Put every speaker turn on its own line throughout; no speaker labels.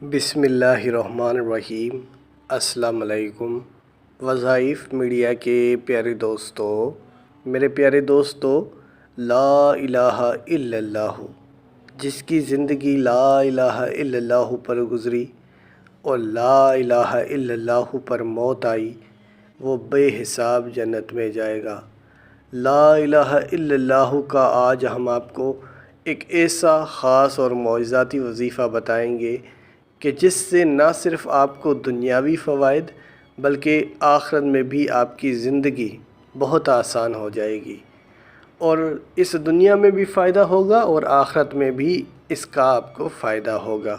بسم اللہ الرحمن الرحیم۔ السلام علیکم۔ وظائف میڈیا کے پیارے دوستو، میرے پیارے دوستو، لا الہ الا اللہ، جس کی زندگی لا الہ الا اللہ پر گزری اور لا الہ الا اللہ پر موت آئی، وہ بے حساب جنت میں جائے گا۔ لا الہ الا اللہ کا آج ہم آپ کو ایک ایسا خاص اور معجزاتی وظیفہ بتائیں گے کہ جس سے نہ صرف آپ کو دنیاوی فوائد بلکہ آخرت میں بھی آپ کی زندگی بہت آسان ہو جائے گی، اور اس دنیا میں بھی فائدہ ہوگا اور آخرت میں بھی اس کا آپ کو فائدہ ہوگا۔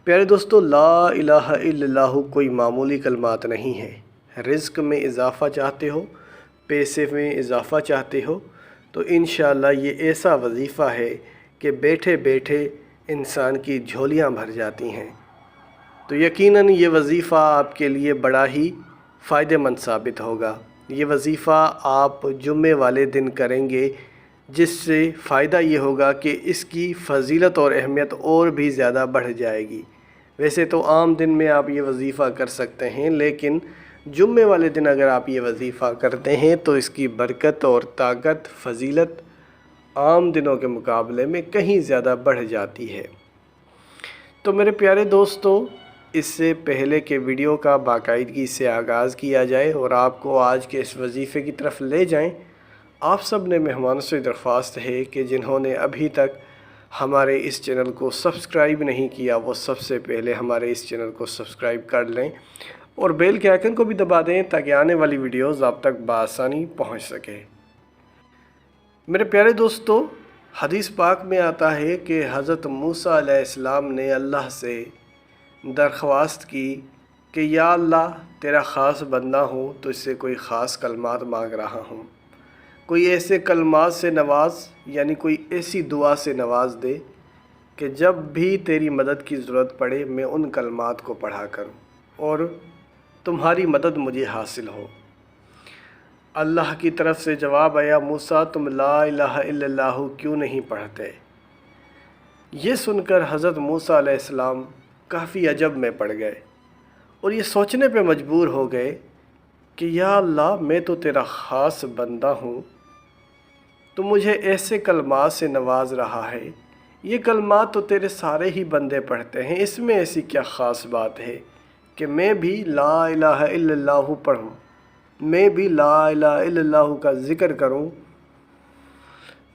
پیارے دوستو، لا الہ الا اللہ کوئی معمولی کلمات نہیں ہے۔ رزق میں اضافہ چاہتے ہو، پیسے میں اضافہ چاہتے ہو تو انشاءاللہ یہ ایسا وظیفہ ہے کہ بیٹھے بیٹھے انسان کی جھولیاں بھر جاتی ہیں۔ تو یقیناً یہ وظیفہ آپ کے لیے بڑا ہی فائدہ مند ثابت ہوگا۔ یہ وظیفہ آپ جمعے والے دن کریں گے، جس سے فائدہ یہ ہوگا کہ اس کی فضیلت اور اہمیت اور بھی زیادہ بڑھ جائے گی۔ ویسے تو عام دن میں آپ یہ وظیفہ کر سکتے ہیں، لیکن جمعے والے دن اگر آپ یہ وظیفہ کرتے ہیں تو اس کی برکت اور طاقت، فضیلت عام دنوں کے مقابلے میں کہیں زیادہ بڑھ جاتی ہے۔ تو میرے پیارے دوستو، اس سے پہلے کہ ویڈیو کا باقاعدگی سے آغاز کیا جائے اور آپ کو آج کے اس وظیفے کی طرف لے جائیں، آپ سب نے مہمانوں سے درخواست ہے کہ جنہوں نے ابھی تک ہمارے اس چینل کو سبسکرائب نہیں کیا، وہ سب سے پہلے ہمارے اس چینل کو سبسکرائب کر لیں اور بیل کے آئیکن کو بھی دبا دیں تاکہ آنے والی ویڈیوز آپ تک بآسانی پہنچ سکے۔ میرے پیارے دوستو، حدیث پاک میں آتا ہے کہ حضرت موسیٰ علیہ السلام نے اللہ سے درخواست کی کہ یا اللہ، تیرا خاص بندہ ہوں تو اس سے کوئی خاص کلمات مانگ رہا ہوں، کوئی ایسے کلمات سے نواز، یعنی کوئی ایسی دعا سے نواز دے کہ جب بھی تیری مدد کی ضرورت پڑے میں ان کلمات کو پڑھا کروں اور تمہاری مدد مجھے حاصل ہو۔ اللہ کی طرف سے جواب آیا، موسیٰ تم لا الہ الا اللہ کیوں نہیں پڑھتے؟ یہ سن کر حضرت موسیٰ علیہ السلام کافی عجب میں پڑ گئے اور یہ سوچنے پہ مجبور ہو گئے کہ یا اللہ، میں تو تیرا خاص بندہ ہوں، تو مجھے ایسے کلمات سے نواز رہا ہے۔ یہ کلمات تو تیرے سارے ہی بندے پڑھتے ہیں، اس میں ایسی کیا خاص بات ہے کہ میں بھی لا الہ الا اللہ پڑھوں، میں بھی لا الہ الا اللہ کا ذکر کروں؟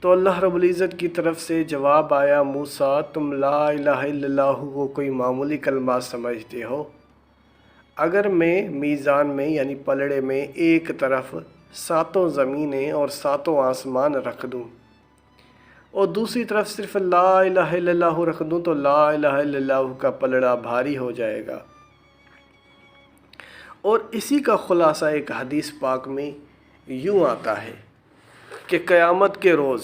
تو اللہ رب العزت کی طرف سے جواب آیا، موسیٰ تم لا الہ الا اللہ کو کوئی معمولی کلمات سمجھتے ہو؟ اگر میں میزان میں یعنی پلڑے میں ایک طرف 7 زمینیں اور 7 آسمان رکھ دوں اور دوسری طرف صرف لا الہ الا اللہ رکھ دوں تو لا الہ الا اللہ کا پلڑا بھاری ہو جائے گا۔ اور اسی کا خلاصہ ایک حدیث پاک میں یوں آتا ہے کہ قیامت کے روز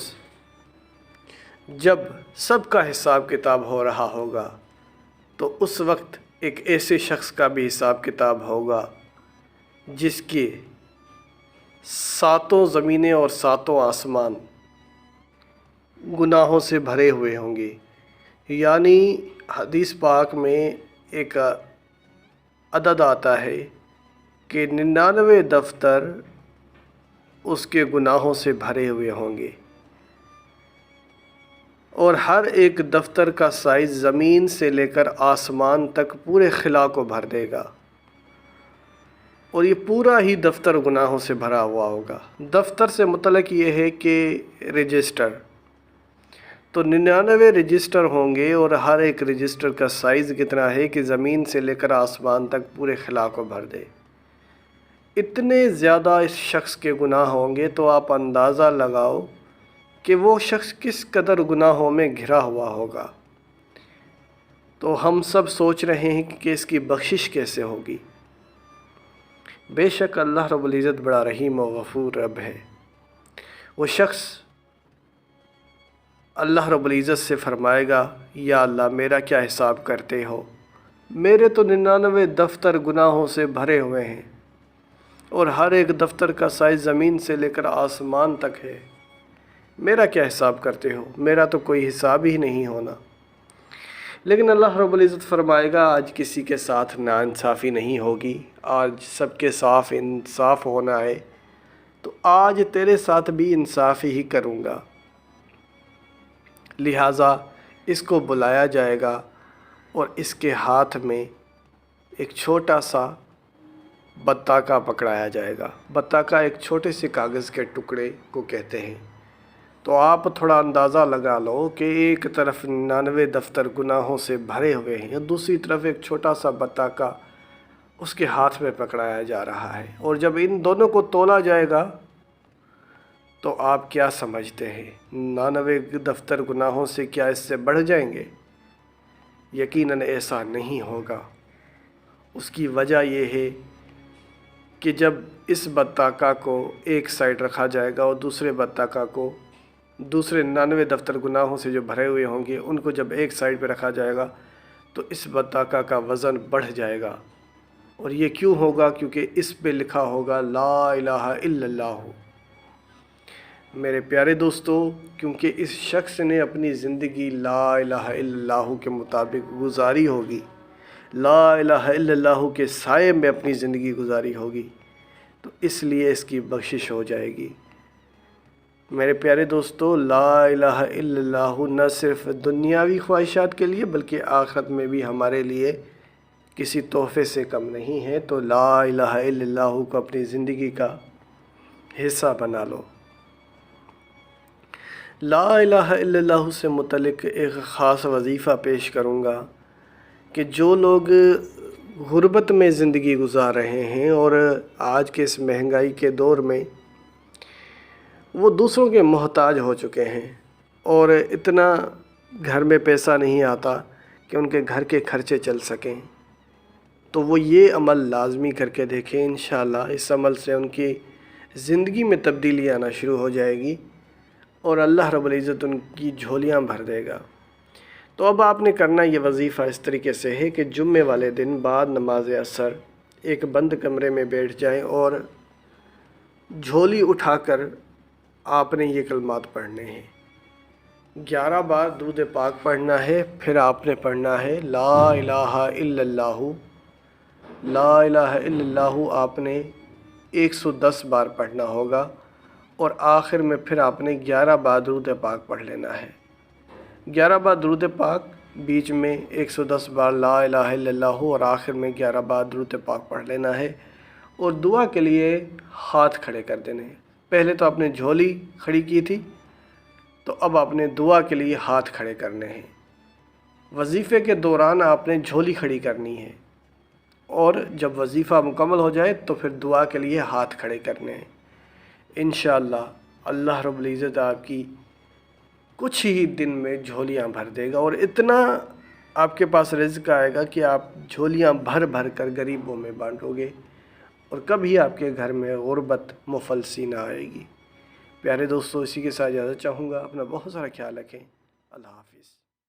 جب سب کا حساب کتاب ہو رہا ہوگا تو اس وقت ایک ایسے شخص کا بھی حساب کتاب ہوگا جس کے 7 زمینیں اور 7 آسمان گناہوں سے بھرے ہوئے ہوں گے۔ یعنی حدیث پاک میں ایک عدد آتا ہے کہ 99 دفتر اس کے گناہوں سے بھرے ہوئے ہوں گے اور ہر ایک دفتر کا سائز زمین سے لے کر آسمان تک پورے خلا کو بھر دے گا، اور یہ پورا ہی دفتر گناہوں سے بھرا ہوا ہوگا۔ دفتر سے متعلق یہ ہے کہ رجسٹر، تو 99 رجسٹر ہوں گے اور ہر ایک رجسٹر کا سائز کتنا ہے کہ زمین سے لے کر آسمان تک پورے خلا کو بھر دے۔ اتنے زیادہ اس شخص کے گناہ ہوں گے تو آپ اندازہ لگاؤ کہ وہ شخص کس قدر گناہوں میں گھرا ہوا ہوگا۔ تو ہم سب سوچ رہے ہیں کہ اس کی بخشش کیسے ہوگی۔ بے شک اللہ رب العزت بڑا رحیم و غفور رب ہے۔ وہ شخص اللہ رب العزت سے فرمائے گا، یا اللہ، میرا کیا حساب کرتے ہو؟ میرے تو 99 دفتر گناہوں سے بھرے ہوئے ہیں اور ہر ایک دفتر کا سائز زمین سے لے کر آسمان تک ہے، میرا کیا حساب کرتے ہو؟ میرا تو کوئی حساب ہی نہیں ہونا۔ لیکن اللہ رب العزت فرمائے گا آج کسی کے ساتھ ناانصافی نہیں ہوگی، آج سب کے ساتھ انصاف ہونا ہے، تو آج تیرے ساتھ بھی انصاف ہی کروں گا۔ لہٰذا اس کو بلایا جائے گا اور اس کے ہاتھ میں ایک چھوٹا سا بطاقہ پکڑایا جائے گا۔ بطاقہ ایک چھوٹے سے کاغذ کے ٹکڑے کو کہتے ہیں۔ تو آپ تھوڑا اندازہ لگا لو کہ ایک طرف 99 دفتر گناہوں سے بھرے ہوئے ہیں، دوسری طرف ایک چھوٹا سا بطاقہ اس کے ہاتھ میں پکڑایا جا رہا ہے، اور جب ان دونوں کو تولا جائے گا تو آپ کیا سمجھتے ہیں 99 دفتر گناہوں سے کیا اس سے بڑھ جائیں گے؟ یقیناً ایسا نہیں ہوگا۔ اس کی وجہ یہ ہے کہ جب اس بطاقہ کو ایک سائیڈ رکھا جائے گا اور دوسرے بطاقہ کو، دوسرے 99 دفتر گناہوں سے جو بھرے ہوئے ہوں گے ان کو جب ایک سائیڈ پہ رکھا جائے گا تو اس بطاقہ کا وزن بڑھ جائے گا۔ اور یہ کیوں ہوگا؟ کیونکہ اس پہ لکھا ہوگا لا الہ الا اللہ۔ میرے پیارے دوستو، کیونکہ اس شخص نے اپنی زندگی لا الہ الا اللہ کے مطابق گزاری ہوگی، لا الہ الا اللہ کے سائے میں اپنی زندگی گزاری ہوگی، تو اس لیے اس کی بخشش ہو جائے گی۔ میرے پیارے دوستو، لا الہ الا اللہ نہ صرف دنیاوی خواہشات کے لیے بلکہ آخرت میں بھی ہمارے لیے کسی تحفے سے کم نہیں ہے۔ تو لا الہ الا اللہ کو اپنی زندگی کا حصہ بنا لو۔ لا الہ الا اللہ سے متعلق ایک خاص وظیفہ پیش کروں گا کہ جو لوگ غربت میں زندگی گزار رہے ہیں اور آج کے اس مہنگائی کے دور میں وہ دوسروں کے محتاج ہو چکے ہیں اور اتنا گھر میں پیسہ نہیں آتا کہ ان کے گھر کے خرچے چل سکیں، تو وہ یہ عمل لازمی کر کے دیکھیں۔ انشاءاللہ اس عمل سے ان کی زندگی میں تبدیلی آنا شروع ہو جائے گی اور اللہ رب العزت ان کی جھولیاں بھر دے گا۔ تو اب آپ نے کرنا یہ وظیفہ اس طریقے سے ہے کہ جمعے والے دن بعد نماز عصر ایک بند کمرے میں بیٹھ جائیں اور جھولی اٹھا کر آپ نے یہ کلمات پڑھنے ہیں۔ 11 بار درود پاک پڑھنا ہے، پھر آپ نے پڑھنا ہے لا الہ الا اللہ۔ لا الہ الا اللہ آپ نے 110 بار پڑھنا ہوگا اور آخر میں پھر آپ نے 11 بار درود پاک پڑھ لینا ہے۔ 11 بار درود پاک، بیچ میں 110 بار لا الہ الا اللہ اور آخر میں 11 بار درود پاک پڑھ لینا ہے، اور دعا کے لیے ہاتھ کھڑے کر دینے ہیں۔ پہلے تو آپ نے جھولی کھڑی کی تھی، تو اب آپ نے دعا کے لیے ہاتھ کھڑے کرنے ہیں۔ وظیفے کے دوران آپ نے جھولی کھڑی کرنی ہے، اور جب وظیفہ مکمل ہو جائے تو پھر دعا کے لیے ہاتھ کھڑے کرنے ہیں۔ انشاءاللہ اللہ رب العزت آپ کی کچھ ہی دن میں جھولیاں بھر دے گا، اور اتنا آپ کے پاس رزق آئے گا کہ آپ جھولیاں بھر بھر کر غریبوں میں بانٹو گے، اور کبھی آپ کے گھر میں غربت مفلسی نہ آئے گی۔ پیارے دوستو، اسی کے ساتھ اجازت چاہوں گا۔ اپنا بہت سارا خیال رکھیں۔ اللہ حافظ۔